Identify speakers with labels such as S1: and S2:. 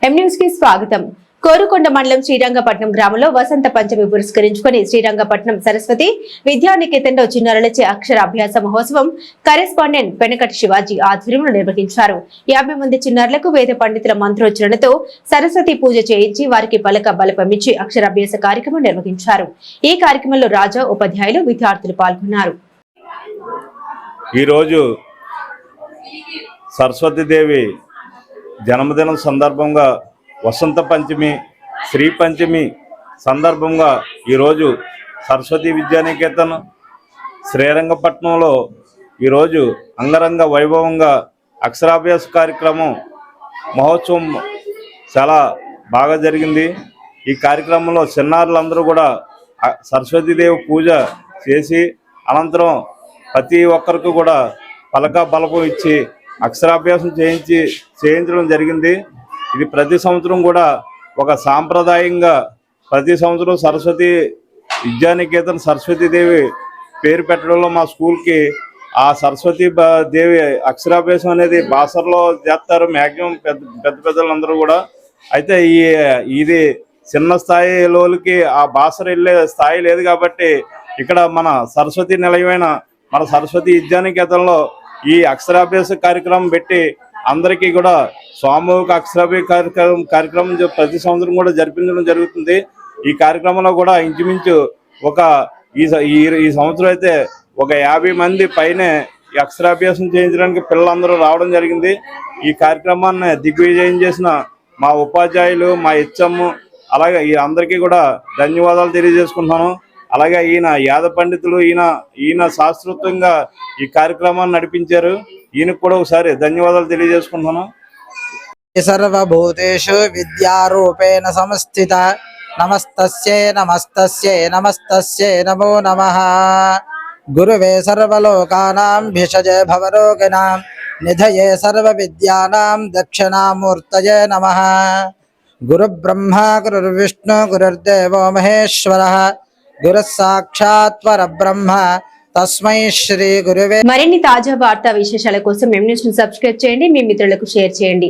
S1: M news కి స్వాగతం. కోరుకొండ మండలం శ్రీరంగపట్నం గ్రామంలో వసంత పంచమి పురస్కరించుకుని శ్రీరంగపట్నం సరస్వతి విద్యానికేతన్లో చిన్నారులచే అక్షర అభ్యాస మహోత్సవం కరెస్పాండెంట్ పెనకటి శివాజీ ఆధ్వర్యంలో నిర్వహించారు. 50 మంది చిన్నారులకు వేద పండితుల మంత్రోచ్చరణతో సరస్వతి పూజ చేయించి వారికి పలక బలపమిచ్చి అక్షరాభ్యాస కార్యక్రమం నిర్వహించారు. ఈ కార్యక్రమంలో రాజా, ఉపాధ్యాయులు, విద్యార్థులు పాల్గొన్నారు.
S2: ఈ రోజు సరస్వతీదేవి జన్మదినం సందర్భంగా వసంత పంచమి, శ్రీ పంచమి సందర్భంగా ఈరోజు సరస్వతి విద్యానికేతన్ శ్రీరంగపట్నంలో ఈరోజు అంగరంగ వైభవంగా అక్షరాభ్యాస కార్యక్రమం మహోత్సవం చాలా బాగా జరిగింది. ఈ కార్యక్రమంలో చిన్నారులందరూ కూడా సరస్వతీదేవి పూజ చేసి అనంతరం ప్రతి ఒక్కరికి కూడా పలక బలపం ఇచ్చి అక్షరాభ్యాసం చేయించడం జరిగింది. ఇది ప్రతి సంవత్సరం కూడా ఒక సాంప్రదాయంగా ప్రతి సంవత్సరం సరస్వతి విద్యానికేతన్ సరస్వతీదేవి పేరు పెట్టడంలో మా స్కూల్కి ఆ సరస్వతి దేవి అక్షరాభ్యాసం అనేది బాసర్లో చేస్తారు మ్యాక్సిమం పెద్దలందరూ కూడా. అయితే ఇది చిన్న స్థాయిలోకి ఆ బాసర్ వెళ్ళే స్థాయి లేదు కాబట్టి ఇక్కడ మన సరస్వతి నిలయమైన మన సరస్వతి విద్యానికేతన్లో ఈ అక్షరాభ్యాస కార్యక్రమం పెట్టి అందరికీ కూడా సామూహిక అక్షరాభ్యాస కార్యక్రమం ప్రతి సంవత్సరం కూడా జరిపించడం జరుగుతుంది. ఈ కార్యక్రమంలో కూడా ఇంచుమించు ఈ సంవత్సరం అయితే ఒక 50 మంది పైనే ఈ అక్షరాభ్యాసం చేయించడానికి పిల్లలందరూ రావడం జరిగింది. ఈ కార్యక్రమాన్ని దిగ్విజయం చేసిన మా ఉపాధ్యాయులు, మా హెచ్ఎం, అలాగే అందరికీ కూడా ధన్యవాదాలు తెలియజేసుకుంటున్నాను. అలాగే ఈయన యాద పండితులు, ఈయన శాస్త్రోక్తంగా ఈ కార్యక్రమాన్ని నడిపించారు. ఈయనకు కూడా ఒకసారి ధన్యవాదాలు తెలియజేసుకుంటున్నాను.
S3: సర్వభూతేషు విద్యారూపేణ సంస్థిత నమస్తస్యై నమస్తస్యై నమస్తస్యై నమో నమః. గురువే సర్వలోకానాం భిషజే భవరోగిణాం నిధయే సర్వవిద్యానాం దక్షిణామూర్తయే నమః. గురుబ్రహ్మా గురుర్విష్ణు గురుర్దేవో మహేశ్వరః గురు సాక్షాత్ పరబ్రహ్మ తస్మై శ్రీ గురువే.
S1: మరిన్ని తాజా వార్తా విశేషాల కోసం ఎం న్యూస్ ను సబ్స్క్రైబ్ చేయండి, మీ మిత్రులకు షేర్ చేయండి.